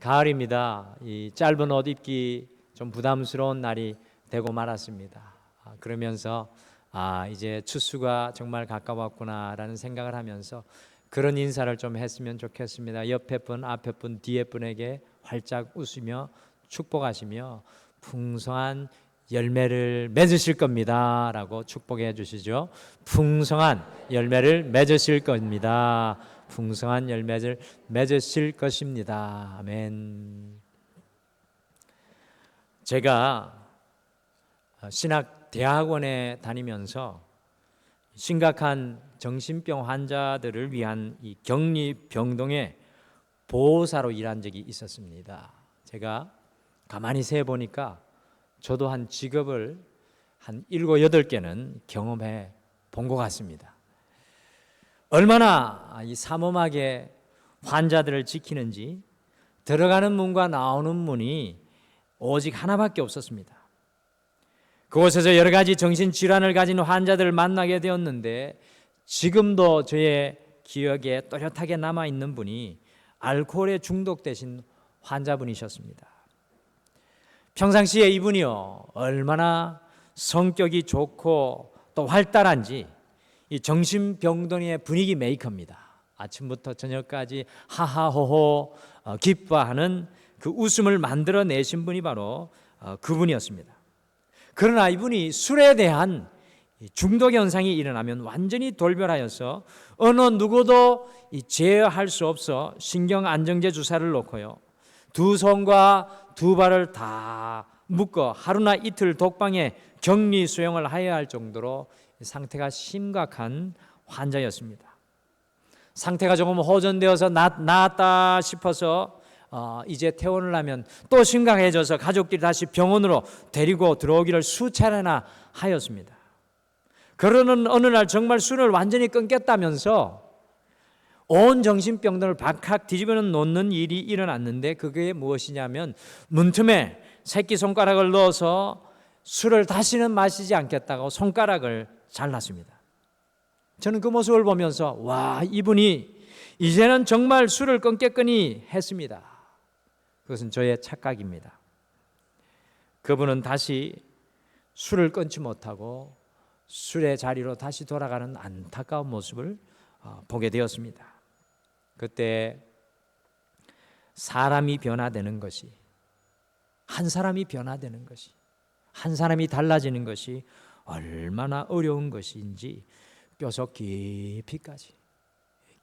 가을입니다. 이 짧은 옷 입기 좀 부담스러운 날이 되고 말았습니다. 그러면서 이제 추수가 정말 가까웠구나라는 생각을 하면서 그런 인사를 좀 했으면 좋겠습니다. 옆에 분, 앞에 분, 뒤에 분에게 활짝 웃으며 축복하시며 풍성한 열매를 맺으실 겁니다 라고 축복해 주시죠. 풍성한 열매를 맺으실 겁니다. 풍성한 열매를 맺으실 것입니다. 아멘. 제가 신학대학원에 다니면서 심각한 정신병 환자들을 위한 이 격리병동의 보호사로 일한 적이 있었습니다. 제가 가만히 세보니까 저도 한 직업을 한 7, 8개는 경험해 본 것 같습니다. 얼마나 이 삼엄하게 환자들을 지키는지 들어가는 문과 나오는 문이 오직 하나밖에 없었습니다. 그곳에서 여러 가지 정신질환을 가진 환자들을 만나게 되었는데 지금도 저의 기억에 또렷하게 남아있는 분이 알코올에 중독되신 환자분이셨습니다. 평상시에 이분이요 얼마나 성격이 좋고 또 활달한지 이 정신병동의 분위기 메이커입니다. 아침부터 저녁까지 하하호호 기뻐하는 그 웃음을 만들어내신 분이 바로 그분이었습니다. 그러나 이분이 술에 대한 중독 현상이 일어나면 완전히 돌변하여서 어느 누구도 제어할 수 없어 신경 안정제 주사를 놓고요 2손과 2발을 다 묶어 하루나 이틀 독방에 격리 수용을 해야 할 정도로 상태가 심각한 환자였습니다. 상태가 조금 호전되어서 나았다 싶어서 이제 퇴원을 하면 또 심각해져서 가족들이 다시 병원으로 데리고 들어오기를 수차례나 하였습니다. 그러는 어느 날 정말 술을 완전히 끊겠다면서 온 정신병동을 박학 뒤집어 놓는 일이 일어났는데 그게 무엇이냐면 문틈에 새끼손가락을 넣어서 술을 다시는 마시지 않겠다고 손가락을 잘랐습니다. 저는 그 모습을 보면서 와, 이분이 이제는 정말 술을 끊겠거니 했습니다. 그것은 저의 착각입니다. 그분은 다시 술을 끊지 못하고 술의 자리로 다시 돌아가는 안타까운 모습을 보게 되었습니다. 그때 사람이 변화되는 것이, 한 사람이 변화되는 것이, 한 사람이 달라지는 것이 얼마나 어려운 것인지 뼈속 깊이까지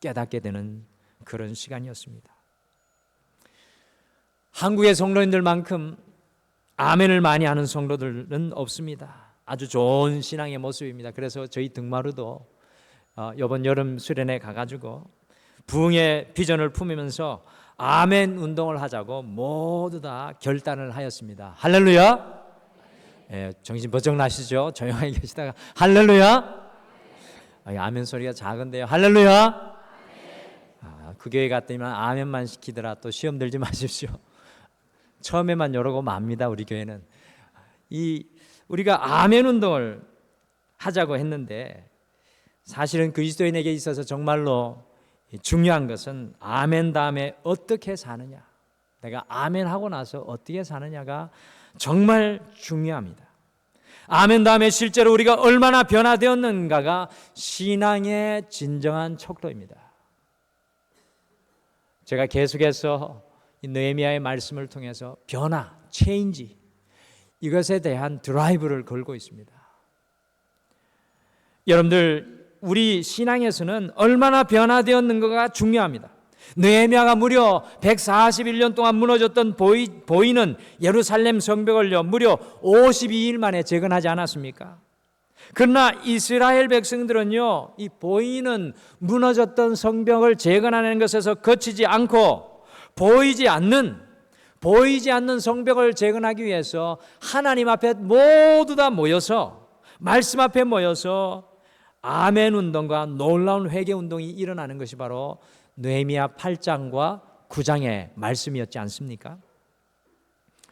깨닫게 되는 그런 시간이었습니다. 한국의 성도님들만큼 아멘을 많이 하는 성도들은 없습니다. 아주 좋은 신앙의 모습입니다. 그래서 저희 등마루도 이번 여름 수련회 가가지고 부흥의 비전을 품으면서 아멘 운동을 하자고 모두 다 결단을 하였습니다. 할렐루야. 정신 번쩍 나시죠? 조용하게 계시다가 할렐루야. 아멘 소리가 작은데요. 할렐루야. 그 교회 갔더니만 아멘만 시키더라. 또 시험 들지 마십시오. 처음에만 이러고 맙니다. 우리 교회는 우리가 아멘 운동을 하자고 했는데 사실은 그리스도인에게 있어서 정말로 중요한 것은 아멘 다음에 어떻게 사느냐, 내가 아멘 하고 나서 어떻게 사느냐가 정말 중요합니다. 아멘 다음에 실제로 우리가 얼마나 변화되었는가가 신앙의 진정한 척도입니다. 제가 계속해서 느헤미야의 말씀을 통해서 변화, 체인지, 이것에 대한 드라이브를 걸고 있습니다. 여러분들, 우리 신앙에서는 얼마나 변화되었는가가 중요합니다. 느헤미야가 무려 141년 동안 무너졌던 보이는 예루살렘 성벽을요 무려 52일 만에 재건하지 않았습니까? 그러나 이스라엘 백성들은요 이 보이는 무너졌던 성벽을 재건하는 것에서 그치지 않고 보이지 않는 성벽을 재건하기 위해서 하나님 앞에 모두 다 모여서 말씀 앞에 모여서 아멘 운동과 놀라운 회개 운동이 일어나는 것이 바로 느헤미야 8장과 9장의 말씀이었지 않습니까?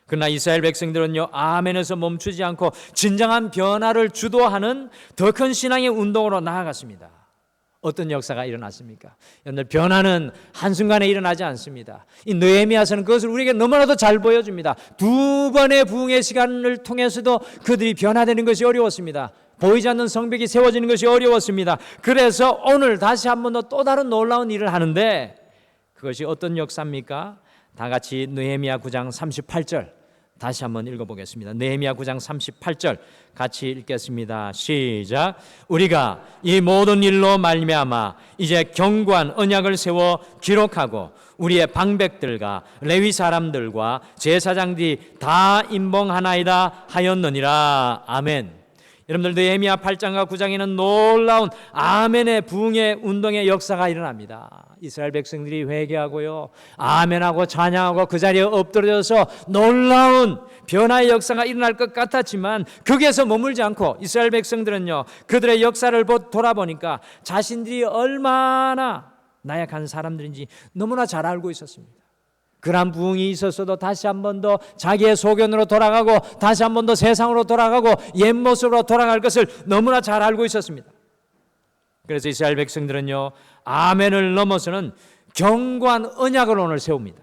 그러나 이스라엘 백성들은요 아멘에서 멈추지 않고 진정한 변화를 주도하는 더 큰 신앙의 운동으로 나아갔습니다. 어떤 역사가 일어났습니까? 여러분들, 변화는 한순간에 일어나지 않습니다. 이 느헤미야서는 그것을 우리에게 너무나도 잘 보여줍니다. 두 번의 부흥의 시간을 통해서도 그들이 변화되는 것이 어려웠습니다. 보이지 않는 성벽이 세워지는 것이 어려웠습니다. 그래서 오늘 다시 한 번 더 또 다른 놀라운 일을 하는데, 그것이 어떤 역사입니까? 다 같이 느헤미야 9장 38절 다시 한번 읽어보겠습니다. 느헤미야 9장 38절 같이 읽겠습니다. 시작. 우리가 이 모든 일로 말미암아 이제 견고한 언약을 세워 기록하고 우리의 방백들과 레위 사람들과 제사장들이 다 임봉하나이다 하였느니라. 아멘. 여러분들, 느헤미야 8장과 9장에는 놀라운 아멘의 부흥의 운동의 역사가 일어납니다. 이스라엘 백성들이 회개하고요, 아멘하고 찬양하고 그 자리에 엎드려져서 놀라운 변화의 역사가 일어날 것 같았지만 거기에서 머물지 않고 이스라엘 백성들은요, 그들의 역사를 돌아보니까 자신들이 얼마나 나약한 사람들인지 너무나 잘 알고 있었습니다. 그런 부흥이 있었어도 다시 한 번 더 자기의 소견으로 돌아가고 다시 한 번 더 세상으로 돌아가고 옛 모습으로 돌아갈 것을 너무나 잘 알고 있었습니다. 그래서 이스라엘 백성들은요, 아멘을 넘어서는 견고한 언약을 오늘 세웁니다.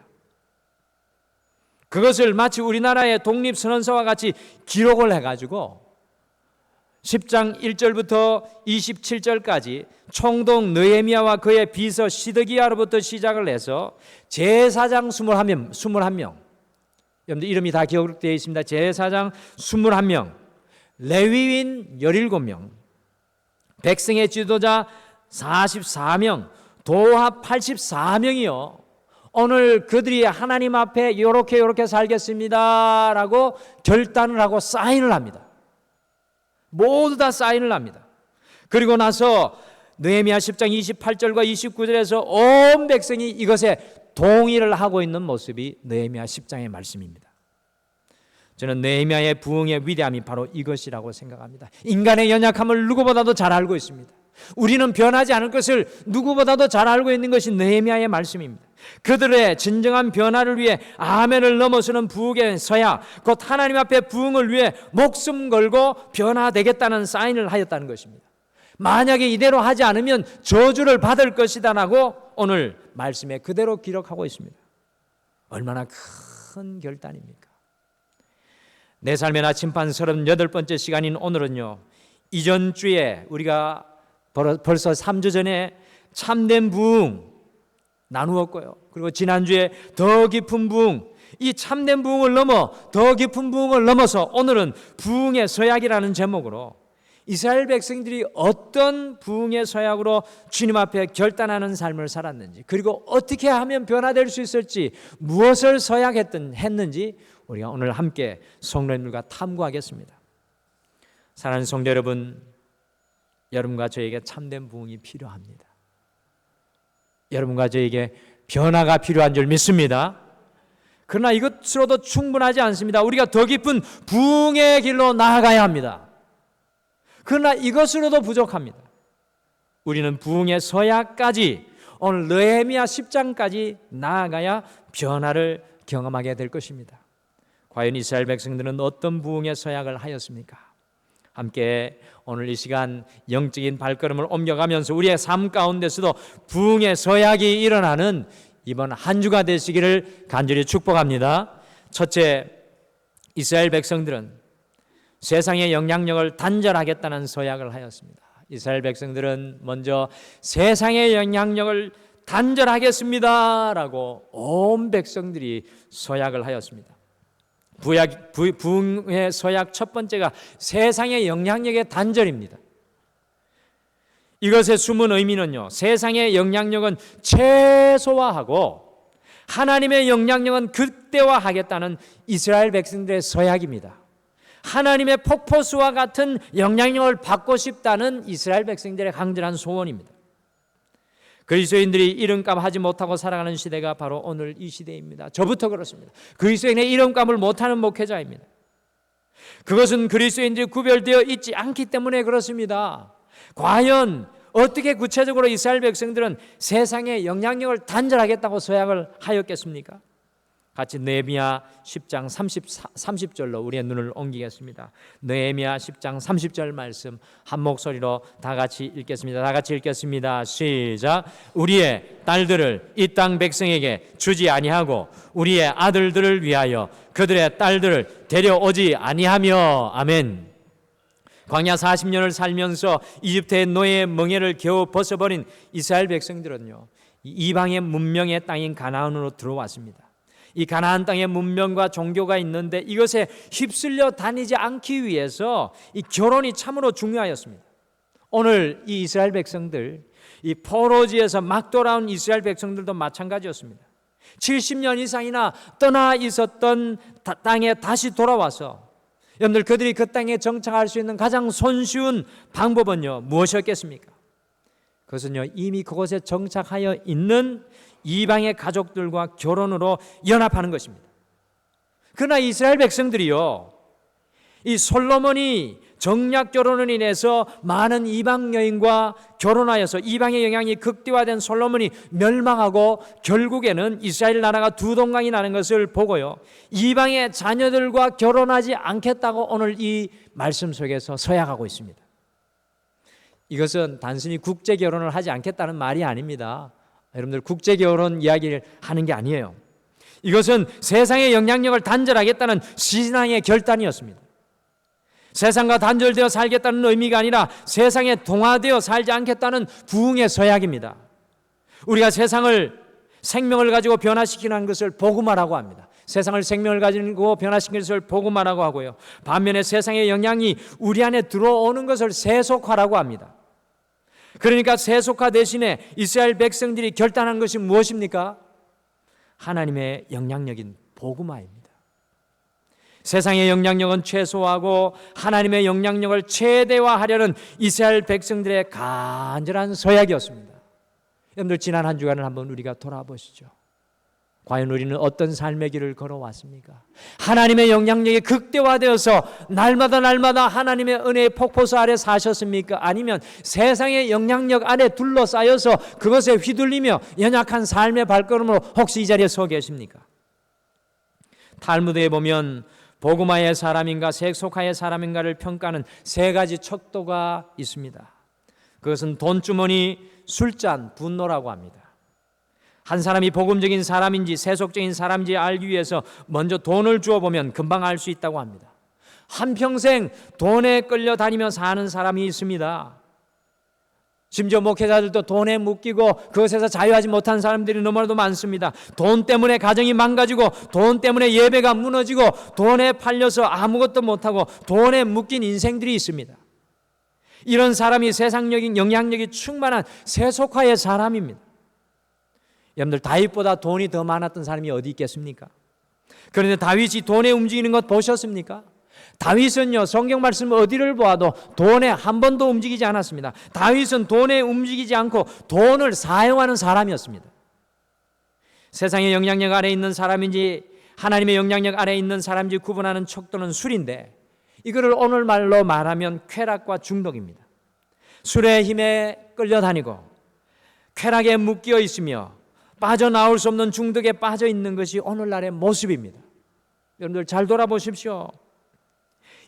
그것을 마치 우리나라의 독립선언서와 같이 기록을 해가지고 10장 1절부터 27절까지 총독 느헤미야와 그의 비서 시드기야로부터 시작을 해서 제사장 21명, 여러분들 이름이 다 기록되어 있습니다. 제사장 21명, 레위인 17명, 백성의 지도자 44명, 도합 84명이요. 오늘 그들이 하나님 앞에 이렇게 살겠습니다 라고 결단을 하고 사인을 합니다. 모두 다 사인을 합니다. 그리고 나서 느헤미야 10장 28절과 29절에서 온 백성이 이것에 동의를 하고 있는 모습이 느헤미야 10장의 말씀입니다. 저는 느헤미야의 부흥의 위대함이 바로 이것이라고 생각합니다. 인간의 연약함을 누구보다도 잘 알고 있습니다. 우리는 변하지 않을 것을 누구보다도 잘 알고 있는 것이 느헤미야의 말씀입니다. 그들의 진정한 변화를 위해 아멘을 넘어서는 부흥의 서약, 곧 하나님 앞에 부흥을 위해 목숨 걸고 변화되겠다는 사인을 하였다는 것입니다. 만약에 이대로 하지 않으면 저주를 받을 것이다라고 오늘 말씀에 그대로 기록하고 있습니다. 얼마나 큰 결단입니까? 내 삶의 나침반 38번째 시간인 오늘은요, 이전 주에 우리가 벌써 3주 전에 참된 부흥 나누었고요, 그리고 지난주에 더 깊은 부흥, 이 참된 부흥을 넘어 더 깊은 부흥을 넘어서 오늘은 부흥의 서약이라는 제목으로 이스라엘 백성들이 어떤 부흥의 서약으로 주님 앞에 결단하는 삶을 살았는지, 그리고 어떻게 하면 변화될 수 있을지, 무엇을 서약했는지 우리가 오늘 함께 성도님들과 탐구하겠습니다. 사랑하는 성도 여러분, 여러분과 저에게 참된 부흥이 필요합니다. 여러분과 저에게 변화가 필요한 줄 믿습니다. 그러나 이것으로도 충분하지 않습니다. 우리가 더 깊은 부흥의 길로 나아가야 합니다. 그러나 이것으로도 부족합니다. 우리는 부흥의 서약까지, 오늘 느헤미야 10장까지 나아가야 변화를 경험하게 될 것입니다. 과연 이스라엘 백성들은 어떤 부흥의 서약을 하였습니까? 함께 오늘 이 시간 영적인 발걸음을 옮겨가면서 우리의 삶 가운데서도 부흥의 서약이 일어나는 이번 한 주가 되시기를 간절히 축복합니다. 첫째, 이스라엘 백성들은 세상의 영향력을 단절하겠다는 서약을 하였습니다. 이스라엘 백성들은 먼저 세상의 영향력을 단절하겠습니다라고 온 백성들이 서약을 하였습니다. 부흥의 서약 첫 번째가 세상의 영향력의 단절입니다. 이것의 숨은 의미는요, 세상의 영향력은 최소화하고 하나님의 영향력은 극대화하겠다는 이스라엘 백성들의 서약입니다. 하나님의 폭포수와 같은 영향력을 받고 싶다는 이스라엘 백성들의 강렬한 소원입니다. 그리스도인들이 이름값 하지 못하고 살아가는 시대가 바로 오늘 이 시대입니다. 저부터 그렇습니다. 그리스도인의 이름값을 못하는 목회자입니다. 그것은 그리스도인들이 구별되어 있지 않기 때문에 그렇습니다. 과연 어떻게 구체적으로 이스라엘 백성들은 세상의 영향력을 단절하겠다고 서약을 하였겠습니까? 같이 느헤미야 10장 30절로 우리의 눈을 옮기겠습니다. 느헤미야 10장 30절 말씀 한 목소리로 다 같이 읽겠습니다. 다 같이 읽겠습니다. 시작. 우리의 딸들을 이 땅 백성에게 주지 아니하고 우리의 아들들을 위하여 그들의 딸들을 데려오지 아니하며. 아멘. 광야 40년을 살면서 이집트의 노예의 멍에를 겨우 벗어버린 이스라엘 백성들은요, 이방의 문명의 땅인 가나안으로 들어왔습니다. 이 가나안 땅의 문명과 종교가 있는데 이것에 휩쓸려 다니지 않기 위해서 이 결혼이 참으로 중요하였습니다. 오늘 이 이스라엘 백성들, 이 포로지에서 막 돌아온 이스라엘 백성들도 마찬가지였습니다. 70년 이상이나 떠나 있었던 땅에 다시 돌아와서 여러분들 그들이 그 땅에 정착할 수 있는 가장 손쉬운 방법은요, 무엇이었겠습니까? 그것은요, 이미 그곳에 정착하여 있는 이방의 가족들과 결혼으로 연합하는 것입니다. 그러나 이스라엘 백성들이요, 이 솔로몬이 정략 결혼을 인해서 많은 이방 여인과 결혼하여서 이방의 영향이 극대화된 솔로몬이 멸망하고 결국에는 이스라엘 나라가 두 동강이 나는 것을 보고요, 이방의 자녀들과 결혼하지 않겠다고 오늘 이 말씀 속에서 서약하고 있습니다. 이것은 단순히 국제 결혼을 하지 않겠다는 말이 아닙니다. 여러분들 국제 결혼 이야기를 하는 게 아니에요. 이것은 세상의 영향력을 단절하겠다는 신앙의 결단이었습니다. 세상과 단절되어 살겠다는 의미가 아니라 세상에 동화되어 살지 않겠다는 부흥의 서약입니다. 우리가 세상을 생명을 가지고 변화시키는 것을 복음화라고 합니다. 세상을 생명을 가지고 변화시키는 것을 복음화라고 하고요, 반면에 세상의 영향이 우리 안에 들어오는 것을 세속화라고 합니다. 그러니까 세속화 대신에 이스라엘 백성들이 결단한 것이 무엇입니까? 하나님의 영향력인 복음화입니다. 세상의 영향력은 최소화하고 하나님의 영향력을 최대화하려는 이스라엘 백성들의 간절한 서약이었습니다. 여러분들 지난 한 주간을 한번 우리가 돌아보시죠. 과연 우리는 어떤 삶의 길을 걸어왔습니까? 하나님의 영향력이 극대화되어서 날마다 하나님의 은혜의 폭포수 아래 사셨습니까? 아니면 세상의 영향력 아래 둘러싸여서 그것에 휘둘리며 연약한 삶의 발걸음으로 혹시 이 자리에 서 계십니까? 탈무드에 보면 복음화의 사람인가 세속화의 사람인가를 평가하는 세 가지 척도가 있습니다. 그것은 돈주머니, 술잔, 분노라고 합니다. 한 사람이 복음적인 사람인지 세속적인 사람인지 알기 위해서 먼저 돈을 주어보면 금방 알 수 있다고 합니다. 한평생 돈에 끌려다니며 사는 사람이 있습니다. 심지어 목회자들도 돈에 묶이고 그것에서 자유하지 못한 사람들이 너무나도 많습니다. 돈 때문에 가정이 망가지고 돈 때문에 예배가 무너지고 돈에 팔려서 아무것도 못하고 돈에 묶인 인생들이 있습니다. 이런 사람이 세상적인 영향력이 충만한 세속화의 사람입니다. 여러분들 다윗보다 돈이 더 많았던 사람이 어디 있겠습니까? 그런데 다윗이 돈에 움직이는 것 보셨습니까? 다윗은요, 성경 말씀 어디를 보아도 돈에 한 번도 움직이지 않았습니다. 다윗은 돈에 움직이지 않고 돈을 사용하는 사람이었습니다. 세상의 영향력 아래 있는 사람인지 하나님의 영향력 아래 있는 사람인지 구분하는 척도는 술인데, 이거를 오늘 말로 말하면 쾌락과 중독입니다. 술의 힘에 끌려다니고 쾌락에 묶여 있으며 빠져나올 수 없는 중독에 빠져 있는 것이 오늘날의 모습입니다. 여러분들 잘 돌아보십시오.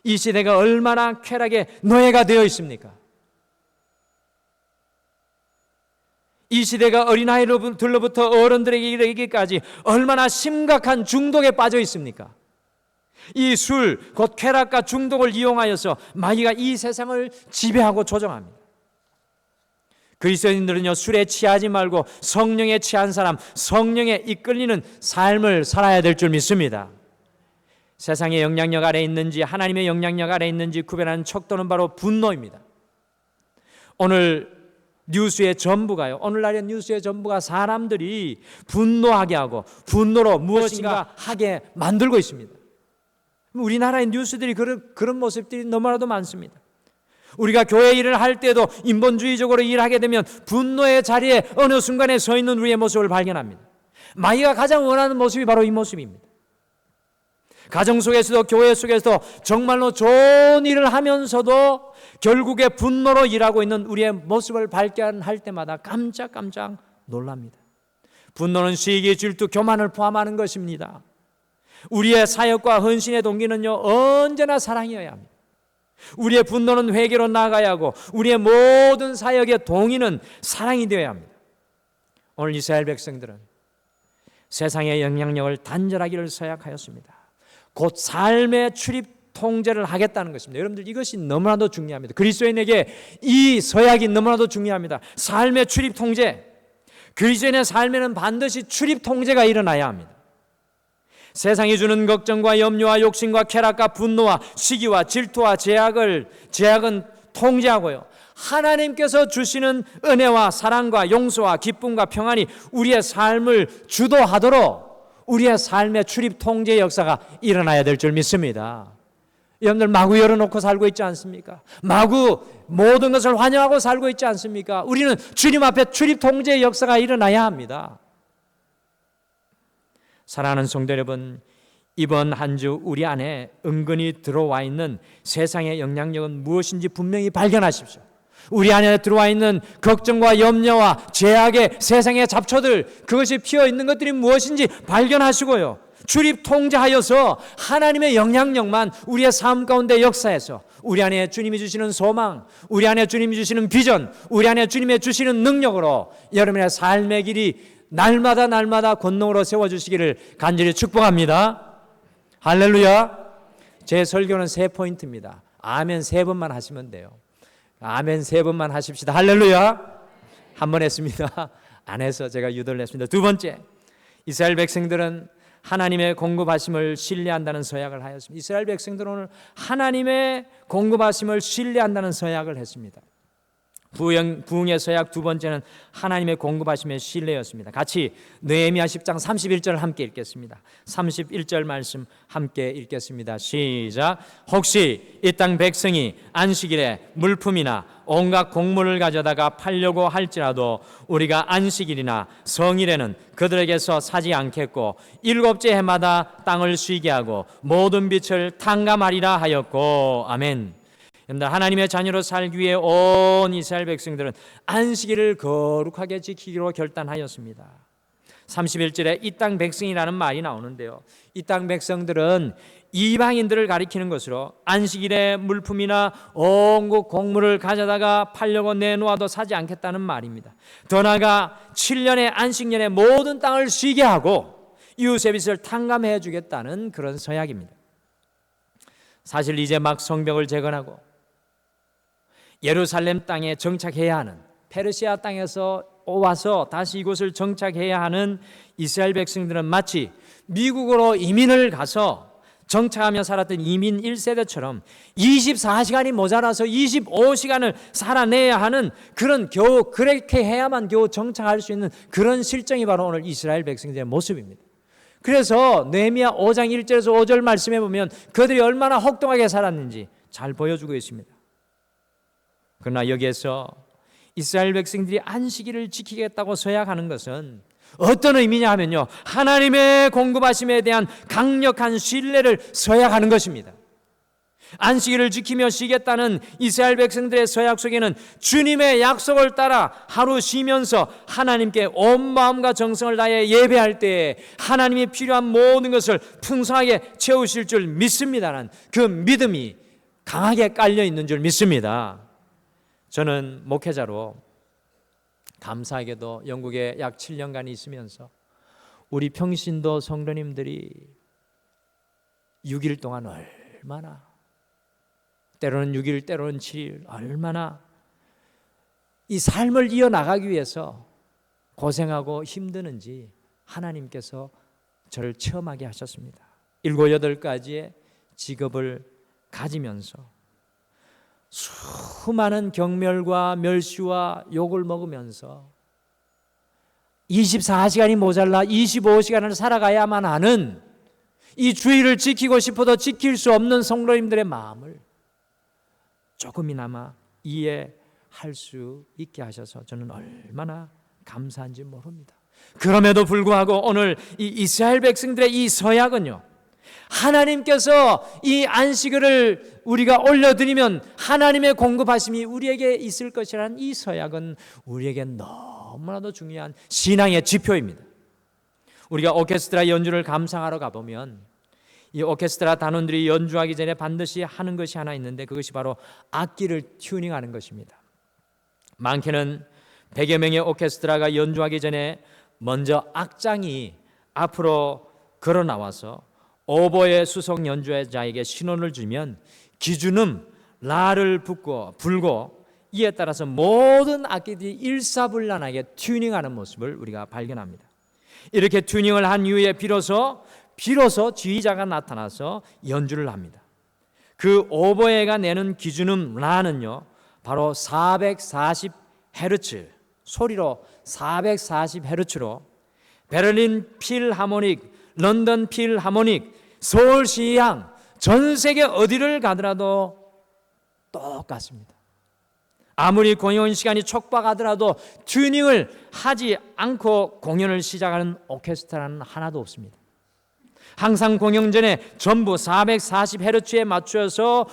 이 시대가 얼마나 쾌락의 노예가 되어 있습니까? 이 시대가 어린아이들로부터 어른들에게 이르기까지 얼마나 심각한 중독에 빠져 있습니까? 이 술, 곧 쾌락과 중독을 이용하여서 마귀가 이 세상을 지배하고 조종합니다. 그리스도인들은요, 술에 취하지 말고 성령에 취한 사람, 성령에 이끌리는 삶을 살아야 될 줄 믿습니다. 세상의 영향력 아래 있는지 하나님의 영향력 아래 있는지 구별하는 척도는 바로 분노입니다. 오늘 뉴스의 전부가요, 오늘날의 뉴스의 전부가 사람들이 분노하게 하고 분노로 무엇인가 하게 만들고 있습니다. 우리나라의 뉴스들이 그런 모습들이 너무나도 많습니다. 우리가 교회 일을 할 때도 인본주의적으로 일하게 되면 분노의 자리에 어느 순간에 서 있는 우리의 모습을 발견합니다. 마귀가 가장 원하는 모습이 바로 이 모습입니다. 가정 속에서도 교회 속에서도 정말로 좋은 일을 하면서도 결국에 분노로 일하고 있는 우리의 모습을 발견할 때마다 깜짝 놀랍니다. 분노는 시기, 질투, 교만을 포함하는 것입니다. 우리의 사역과 헌신의 동기는요, 언제나 사랑이어야 합니다. 우리의 분노는 회개로 나아가야 하고 우리의 모든 사역의 동의는 사랑이 되어야 합니다. 오늘 이스라엘 백성들은 세상의 영향력을 단절하기를 서약하였습니다. 곧 삶의 출입 통제를 하겠다는 것입니다. 여러분들, 이것이 너무나도 중요합니다. 그리스도인에게 이 서약이 너무나도 중요합니다. 삶의 출입 통제. 그리스도인의 삶에는 반드시 출입 통제가 일어나야 합니다. 세상이 주는 걱정과 염려와 욕심과 쾌락과 분노와 시기와 질투와 제약은 통제하고요, 하나님께서 주시는 은혜와 사랑과 용서와 기쁨과 평안이 우리의 삶을 주도하도록 우리의 삶의 출입 통제 역사가 일어나야 될 줄 믿습니다. 여러분들, 마구 열어놓고 살고 있지 않습니까? 마구 모든 것을 환영하고 살고 있지 않습니까? 우리는 주님 앞에 출입 통제의 역사가 일어나야 합니다. 사랑하는 성도 여러분, 이번 한 주 우리 안에 은근히 들어와 있는 세상의 영향력은 무엇인지 분명히 발견하십시오. 우리 안에 들어와 있는 걱정과 염려와 제약의 세상의 잡초들, 그것이 피어 있는 것들이 무엇인지 발견하시고요, 출입 통제하여서 하나님의 영향력만 우리의 삶 가운데 역사해서 우리 안에 주님이 주시는 소망, 우리 안에 주님이 주시는 비전, 우리 안에 주님이 주시는 능력으로 여러분의 삶의 길이 날마다 권능으로 세워주시기를 간절히 축복합니다. 할렐루야. 제 설교는 3포인트입니다. 아멘 3번만 하시면 돼요. 아멘 3번만 하십시다. 할렐루야. 한 번 했습니다. 안 해서 제가 유도를 했습니다. 두 번째, 이스라엘 백성들은 하나님의 공급하심을 신뢰한다는 서약을 하였습니다. 이스라엘 백성들은 오늘 하나님의 공급하심을 신뢰한다는 서약을 했습니다. 부흥의 서약 두 번째는 하나님의 공급하심의 신뢰였습니다. 같이 느헤미야 10장 31절을 함께 읽겠습니다. 31절 말씀 함께 읽겠습니다. 시작. 혹시 이 땅 백성이 안식일에 물품이나 온갖 곡물을 가져다가 팔려고 할지라도 우리가 안식일이나 성일에는 그들에게서 사지 않겠고 일곱째 해마다 땅을 쉬게 하고 모든 빛을 탕감하리라 하였고. 아멘. 하나님의 자녀로 살기 위해 온 이스라엘 백성들은 안식일을 거룩하게 지키기로 결단하였습니다. 31절에 이 땅 백성이라는 말이 나오는데요, 이 땅 백성들은 이방인들을 가리키는 것으로 안식일에 물품이나 온갖 곡물을 가져다가 팔려고 내놓아도 사지 않겠다는 말입니다. 더 나아가 7년의 안식년에 모든 땅을 쉬게 하고 이웃의 빚을 탕감해 주겠다는 그런 서약입니다. 사실 이제 막 성벽을 재건하고 예루살렘 땅에 정착해야 하는, 페르시아 땅에서 와서 다시 이곳을 정착해야 하는 이스라엘 백성들은 마치 미국으로 이민을 가서 정착하며 살았던 이민 1세대처럼 24시간이 모자라서 25시간을 살아내야 하는 그런, 겨우 그렇게 해야만 겨우 정착할 수 있는 그런 실정이 바로 오늘 이스라엘 백성들의 모습입니다. 그래서 느헤미야 5장 1절에서 5절 말씀해 보면 그들이 얼마나 혹독하게 살았는지 잘 보여주고 있습니다. 그러나 여기에서 이스라엘 백성들이 안식일을 지키겠다고 서약하는 것은 어떤 의미냐 하면요, 하나님의 공급하심에 대한 강력한 신뢰를 서약하는 것입니다. 안식일을 지키며 쉬겠다는 이스라엘 백성들의 서약 속에는 주님의 약속을 따라 하루 쉬면서 하나님께 온 마음과 정성을 다해 예배할 때에 하나님이 필요한 모든 것을 풍성하게 채우실 줄 믿습니다라는 그 믿음이 강하게 깔려 있는 줄 믿습니다. 저는 목회자로 감사하게도 영국에 약 7년간 있으면서 우리 평신도 성도님들이 6일 동안 얼마나, 때로는 6일 때로는 7일, 얼마나 이 삶을 이어나가기 위해서 고생하고 힘드는지 하나님께서 저를 체험하게 하셨습니다. 7, 8가지의 직업을 가지면서 수많은 경멸과 멸시와 욕을 먹으면서 24시간이 모자라 25시간을 살아가야만 하는 이 주의를 지키고 싶어도 지킬 수 없는 성도님들의 마음을 조금이나마 이해할 수 있게 하셔서 저는 얼마나 감사한지 모릅니다. 그럼에도 불구하고 오늘 이 이스라엘 백성들의 이 서약은요, 하나님께서 이 안식일을 우리가 올려드리면 하나님의 공급하심이 우리에게 있을 것이라는 이 서약은 우리에게 너무나도 중요한 신앙의 지표입니다. 우리가 오케스트라 연주를 감상하러 가보면 이 오케스트라 단원들이 연주하기 전에 반드시 하는 것이 하나 있는데 그것이 바로 악기를 튜닝하는 것입니다. 많게는 100여 명의 오케스트라가 연주하기 전에 먼저 악장이 앞으로 걸어 나와서 오보의 수석 연주자에게 신호를 주면 기준음 라를 불고 이에 따라서 모든 악기들이 일사불란하게 튜닝하는 모습을 우리가 발견합니다. 이렇게 튜닝을 한 이후에 비로소 지휘자가 나타나서 연주를 합니다. 그 오보에가 내는 기준음 라는요, 바로 440Hz, 소리로 440Hz로 베를린 필하모닉, 런던 필하모닉, 서울시향, 전 세계 어디를 가더라도 똑같습니다. 아무리 공연 시간이 촉박하더라도 튜닝을 하지 않고 공연을 시작하는 오케스트라는 하나도 없습니다. 항상 공연 전에 전부 440Hz에 맞춰서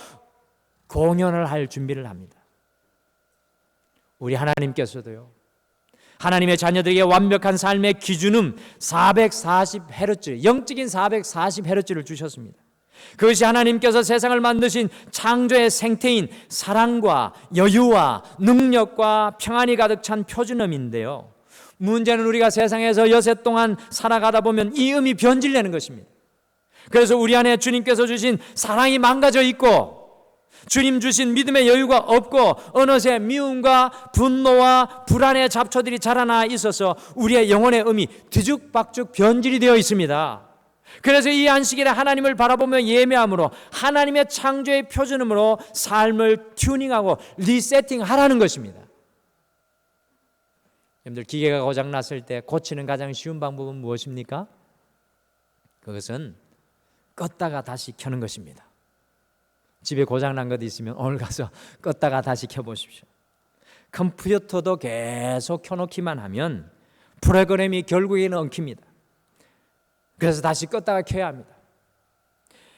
공연을 할 준비를 합니다. 우리 하나님께서도요, 하나님의 자녀들에게 완벽한 삶의 기준음 440Hz, 영적인 440Hz를 주셨습니다. 그것이 하나님께서 세상을 만드신 창조의 생태인 사랑과 여유와 능력과 평안이 가득 찬 표준음인데요, 문제는 우리가 세상에서 여세 동안 살아가다 보면 이 음이 변질되는 것입니다. 그래서 우리 안에 주님께서 주신 사랑이 망가져 있고 주님 주신 믿음의 여유가 없고 어느새 미움과 분노와 불안의 잡초들이 자라나 있어서 우리의 영혼의 음이 뒤죽박죽 변질이 되어 있습니다. 그래서 이 안식일에 하나님을 바라보며 예매함으로 하나님의 창조의 표준음으로 삶을 튜닝하고 리세팅하라는 것입니다. 여러분들, 기계가 고장났을 때 고치는 가장 쉬운 방법은 무엇입니까? 그것은 껐다가 다시 켜는 것입니다. 집에 고장난 것 있으면 오늘 가서 껐다가 다시 켜보십시오. 컴퓨터도 계속 켜놓기만 하면 프로그램이 결국에는 엉킵니다. 그래서 다시 껐다가 켜야 합니다.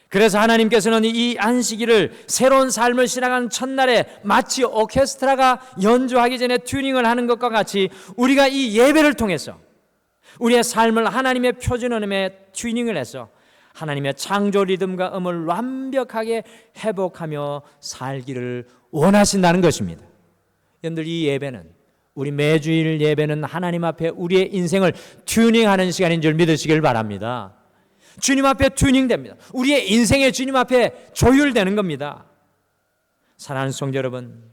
그래서 하나님께서는 이 안식일을 새로운 삶을 시작한 첫날에 마치 오케스트라가 연주하기 전에 튜닝을 하는 것과 같이 우리가 이 예배를 통해서 우리의 삶을 하나님의 표준음에 튜닝을 해서 하나님의 창조 리듬과 음을 완벽하게 회복하며 살기를 원하신다는 것입니다. 여러분들, 이 예배는, 우리 매주일 예배는 하나님 앞에 우리의 인생을 튜닝하는 시간인 줄 믿으시길 바랍니다. 주님 앞에 튜닝됩니다. 우리의 인생의 주님 앞에 조율되는 겁니다. 사랑하는 성도 여러분,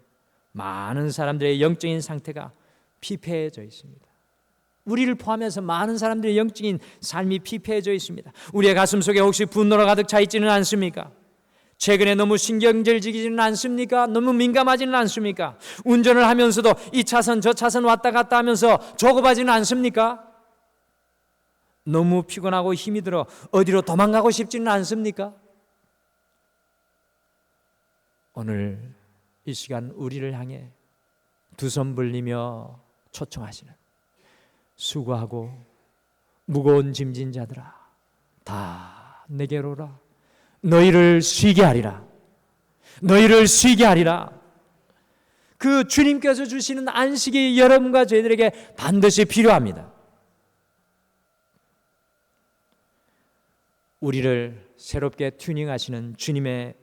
많은 사람들의 영적인 상태가 피폐해져 있습니다. 우리를 포함해서 많은 사람들의 영적인 삶이 피폐해져 있습니다. 우리의 가슴 속에 혹시 분노가 가득 차 있지는 않습니까? 최근에 너무 신경질지기지는 않습니까? 너무 민감하지는 않습니까? 운전을 하면서도 이 차선 저 차선 왔다 갔다 하면서 조급하지는 않습니까? 너무 피곤하고 힘이 들어 어디로 도망가고 싶지는 않습니까? 오늘 이 시간 우리를 향해 두 손 벌리며 초청하시는, 수고하고 무거운 짐진 자들아 다 내게로 오라. 너희를 쉬게 하리라. 너희를 쉬게 하리라. 그 주님께서 주시는 안식이 여러분과 저희들에게 반드시 필요합니다. 우리를 새롭게 튜닝하시는 주님의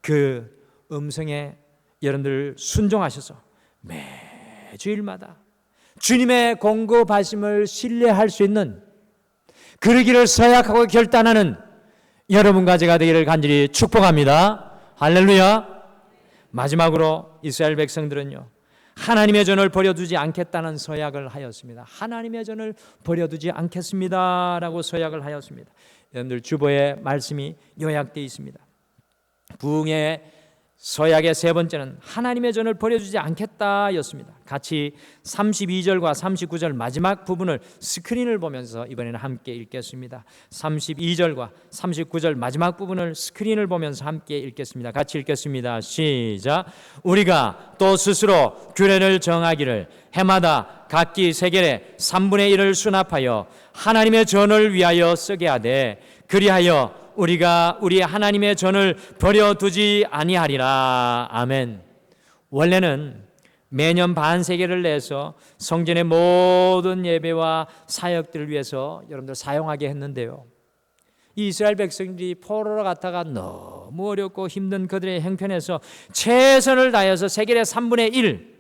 그 음성에 여러분들 순종하셔서 매주일마다 주님의 공급하심을 신뢰할 수 있는, 그러기를 서약하고 결단하는 여러분과 제가 되기를 간절히 축복합니다. 할렐루야. 마지막으로 이스라엘 백성들은요, 하나님의 전을 버려두지 않겠다는 서약을 하였습니다. 하나님의 전을 버려두지 않겠습니다 라고 서약을 하였습니다. 여러분들, 주보의 말씀이 요약되어 있습니다. 부흥의 서약의 세 번째는 하나님의 전을 버려주지 않겠다였습니다. 같이 32절과 39절 마지막 부분을 스크린을 보면서 이번에는 함께 읽겠습니다. 32절과 39절 마지막 부분을 스크린을 보면서 함께 읽겠습니다. 같이 읽겠습니다. 시작. 우리가 또 스스로 규례를 정하기를 해마다 각기 세겔의 3분의 1을 수납하여 하나님의 전을 위하여 쓰게 하되 그리하여 우리가 우리 하나님의 전을 버려두지 아니하리라. 아멘. 원래는 매년 반세겔을 내서 성전의 모든 예배와 사역들을 위해서 여러분들 사용하게 했는데요, 이 이스라엘 백성들이 포로로 갔다가 너무 어렵고 힘든 그들의 형편에서 최선을 다해서 세겔의 3분의 1,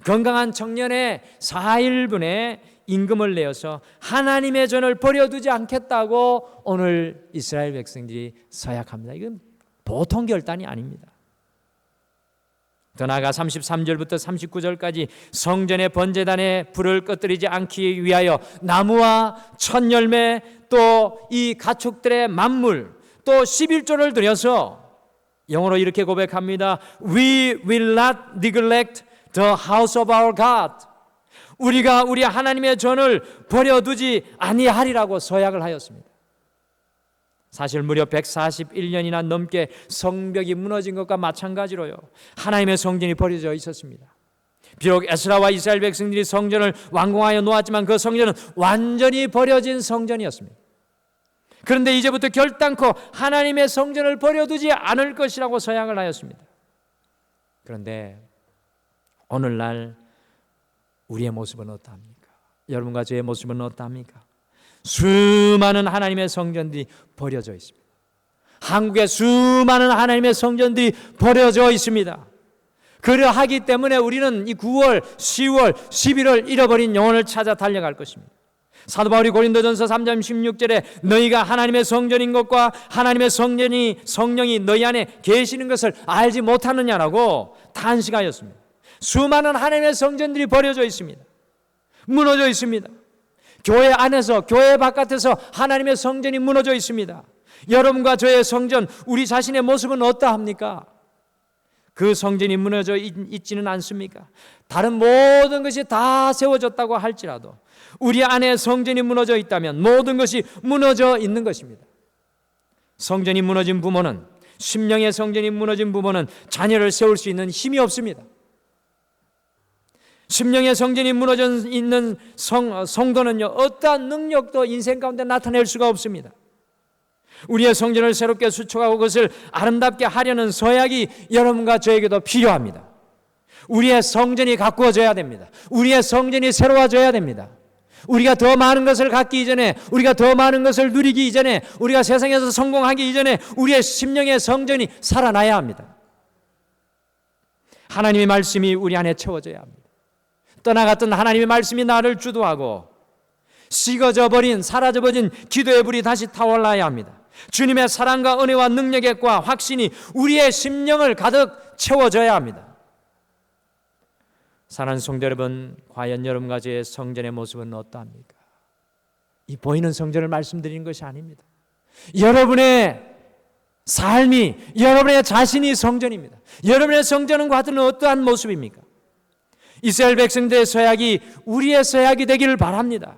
건강한 청년의 4일분의 임금을 내어서 하나님의 전을 버려두지 않겠다고 오늘 이스라엘 백성들이 서약합니다. 이건 보통 결단이 아닙니다. 더 나아가 33절부터 39절까지 성전의 번제단에 불을 꺼뜨리지 않기 위하여 나무와 천열매 또 이 가축들의 만물 또 11조를 들여서 영어로 이렇게 고백합니다. We will not neglect the house of our God. 우리가 우리 하나님의 전을 버려두지 아니하리라고 서약을 하였습니다. 사실 무려 141년이나 넘게 성벽이 무너진 것과 마찬가지로요, 하나님의 성전이 버려져 있었습니다. 비록 에스라와 이스라엘 백성들이 성전을 완공하여 놓았지만 그 성전은 완전히 버려진 성전이었습니다. 그런데 이제부터 결단코 하나님의 성전을 버려두지 않을 것이라고 서약을 하였습니다. 그런데 오늘날 우리의 모습은 어떠합니까? 여러분과 저의 모습은 어떠합니까? 수많은 하나님의 성전들이 버려져 있습니다. 한국에 수많은 하나님의 성전들이 버려져 있습니다. 그러하기 때문에 우리는 이 9월, 10월, 11월 잃어버린 영혼을 찾아 달려갈 것입니다. 사도 바울이 고린도전서 3장 16절에 너희가 하나님의 성전인 것과 하나님의 성령이 너희 안에 계시는 것을 알지 못하느냐라고 탄식하였습니다. 수많은 하나님의 성전들이 버려져 있습니다. 무너져 있습니다. 교회 안에서 교회 바깥에서 하나님의 성전이 무너져 있습니다. 여러분과 저의 성전, 우리 자신의 모습은 어떠합니까? 그 성전이 무너져 있지는 않습니까? 다른 모든 것이 다 세워졌다고 할지라도 우리 안에 성전이 무너져 있다면 모든 것이 무너져 있는 것입니다. 성전이 무너진 부모는, 심령의 성전이 무너진 부모는 자녀를 세울 수 있는 힘이 없습니다. 심령의 성전이 무너져 있는 성도는요, 어떠한 능력도 인생 가운데 나타낼 수가 없습니다. 우리의 성전을 새롭게 수축하고 그것을 아름답게 하려는 서약이 여러분과 저에게도 필요합니다. 우리의 성전이 가꾸어져야 됩니다. 우리의 성전이 새로워져야 됩니다. 우리가 더 많은 것을 갖기 이전에, 우리가 더 많은 것을 누리기 이전에, 우리가 세상에서 성공하기 이전에 우리의 심령의 성전이 살아나야 합니다. 하나님의 말씀이 우리 안에 채워져야 합니다. 떠나갔던 하나님의 말씀이 나를 주도하고 식어져 버린, 사라져버린 기도의 불이 다시 타올라야 합니다. 주님의 사랑과 은혜와 능력의 과 확신이 우리의 심령을 가득 채워져야 합니다. 사랑하는 성도 여러분, 과연 여러분과 저의 성전의 모습은 어떠합니까? 이 보이는 성전을 말씀드리는 것이 아닙니다. 여러분의 삶이, 여러분의 자신이 성전입니다. 여러분의 성전은 과연 어떠한 모습입니까? 이스라엘 백성들의 서약이 우리의 서약이 되기를 바랍니다.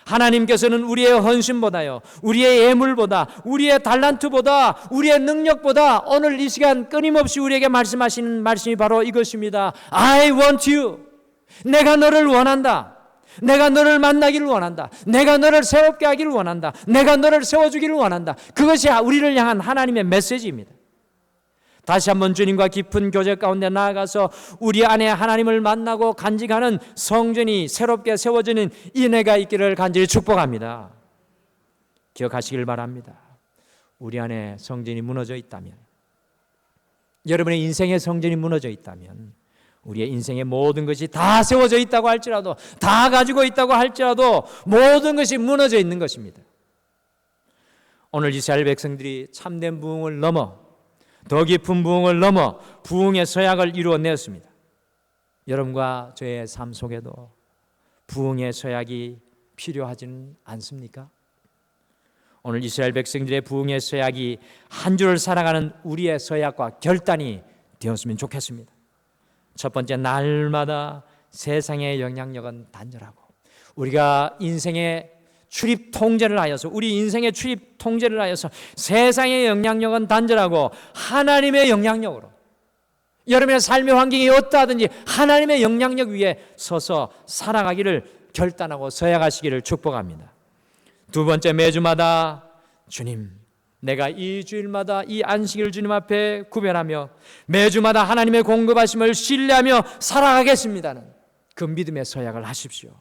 하나님께서는 우리의 헌신보다요, 우리의 예물보다, 우리의 달란트보다, 우리의 능력보다 오늘 이 시간 끊임없이 우리에게 말씀하시는 말씀이 바로 이것입니다. I want you. 내가 너를 원한다. 내가 너를 만나기를 원한다. 내가 너를 새롭게 하기를 원한다. 내가 너를 세워주기를 원한다. 그것이 우리를 향한 하나님의 메시지입니다. 다시 한번 주님과 깊은 교제 가운데 나아가서 우리 안에 하나님을 만나고 간직하는 성전이 새롭게 세워지는 인애가 있기를 간절히 축복합니다. 기억하시길 바랍니다. 우리 안에 성전이 무너져 있다면, 여러분의 인생의 성전이 무너져 있다면, 우리의 인생의 모든 것이 다 세워져 있다고 할지라도, 다 가지고 있다고 할지라도 모든 것이 무너져 있는 것입니다. 오늘 이스라엘 백성들이 참된 부흥을 넘어 더 깊은 부흥을 넘어 부흥의 서약을 이루어냈습니다. 여러분과 저의 삶 속에도 부흥의 서약이 필요하지는 않습니까? 오늘 이스라엘 백성들의 부흥의 서약이 한 주를 살아가는 우리의 서약과 결단이 되었으면 좋겠습니다. 첫 번째, 날마다 세상의 영향력은 단절하고 우리가 인생의 출입 통제를 하여서, 우리 인생의 출입 통제를 하여서 세상의 영향력은 단절하고 하나님의 영향력으로, 여러분의 삶의 환경이 어떠하든지 하나님의 영향력 위에 서서 살아가기를 결단하고 서약하시기를 축복합니다. 두 번째, 매주마다 주님, 내가 이 주일마다 이 안식일 주님 앞에 구별하며 매주마다 하나님의 공급하심을 신뢰하며 살아가겠습니다는 그 믿음의 서약을 하십시오.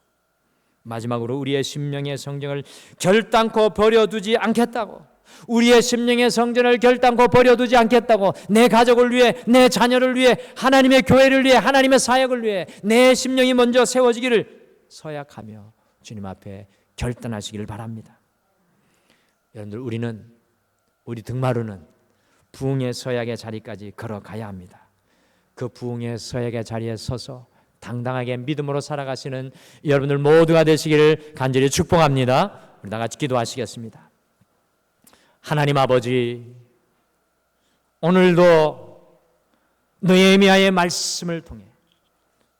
마지막으로 우리의 심령의 성전을 결단코 버려두지 않겠다고, 우리의 심령의 성전을 결단코 버려두지 않겠다고, 내 가족을 위해, 내 자녀를 위해, 하나님의 교회를 위해, 하나님의 사역을 위해 내 심령이 먼저 세워지기를 서약하며 주님 앞에 결단하시기를 바랍니다. 여러분들, 우리 등마루는 부흥의 서약의 자리까지 걸어가야 합니다. 그 부흥의 서약의 자리에 서서 당당하게 믿음으로 살아가시는 여러분들 모두가 되시기를 간절히 축복합니다. 우리 다 같이 기도하시겠습니다. 하나님 아버지, 오늘도 느헤미야의 말씀을 통해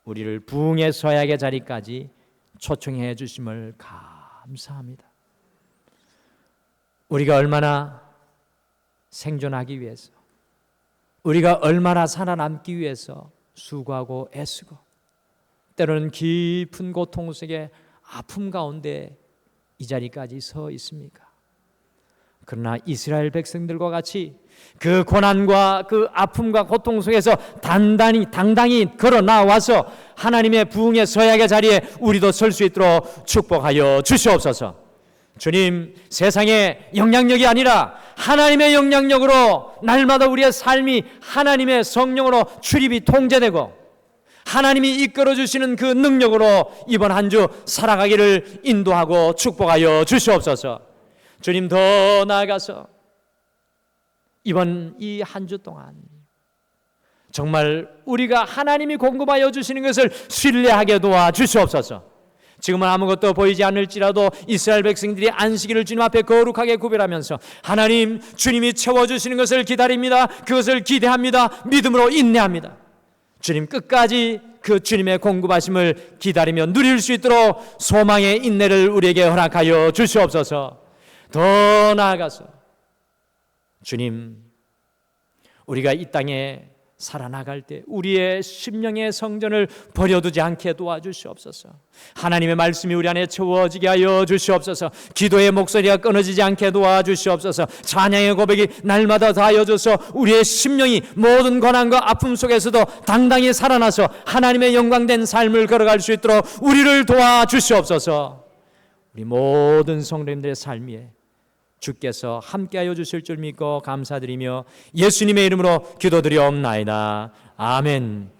우리를 부흥의 서약의 자리까지 초청해 주심을 감사합니다. 우리가 얼마나 생존하기 위해서, 우리가 얼마나 살아남기 위해서 수고하고 애쓰고 때로는 깊은 고통 속에 아픔 가운데 이 자리까지 서 있습니까? 그러나 이스라엘 백성들과 같이 그 고난과 그 아픔과 고통 속에서 당당히 걸어 나와서 하나님의 부흥의 서약의 자리에 우리도 설 수 있도록 축복하여 주시옵소서. 주님, 세상의 영향력이 아니라 하나님의 영향력으로 날마다 우리의 삶이 하나님의 성령으로 출입이 통제되고 하나님이 이끌어 주시는 그 능력으로 이번 한 주 살아가기를 인도하고 축복하여 주시옵소서. 주님, 더 나아가서 이번 이 한 주 동안 정말 우리가 하나님이 공급하여 주시는 것을 신뢰하게 도와 주시옵소서. 지금은 아무것도 보이지 않을지라도 이스라엘 백성들이 안식일을 주님 앞에 거룩하게 구별하면서 하나님, 주님이 채워주시는 것을 기다립니다. 그것을 기대합니다. 믿음으로 인내합니다. 주님, 끝까지 그 주님의 공급하심을 기다리며 누릴 수 있도록 소망의 인내를 우리에게 허락하여 주시옵소서. 더 나아가서 주님, 우리가 이 땅에 살아나갈 때 우리의 심령의 성전을 버려두지 않게 도와주시옵소서. 하나님의 말씀이 우리 안에 채워지게 하여 주시옵소서. 기도의 목소리가 끊어지지 않게 도와주시옵소서. 찬양의 고백이 날마다 닿아져서 우리의 심령이 모든 고난과 아픔 속에서도 당당히 살아나서 하나님의 영광된 삶을 걸어갈 수 있도록 우리를 도와주시옵소서. 우리 모든 성도님들의 삶 위에 주께서 함께하여 주실 줄 믿고 감사드리며 예수님의 이름으로 기도드리옵나이다. 아멘.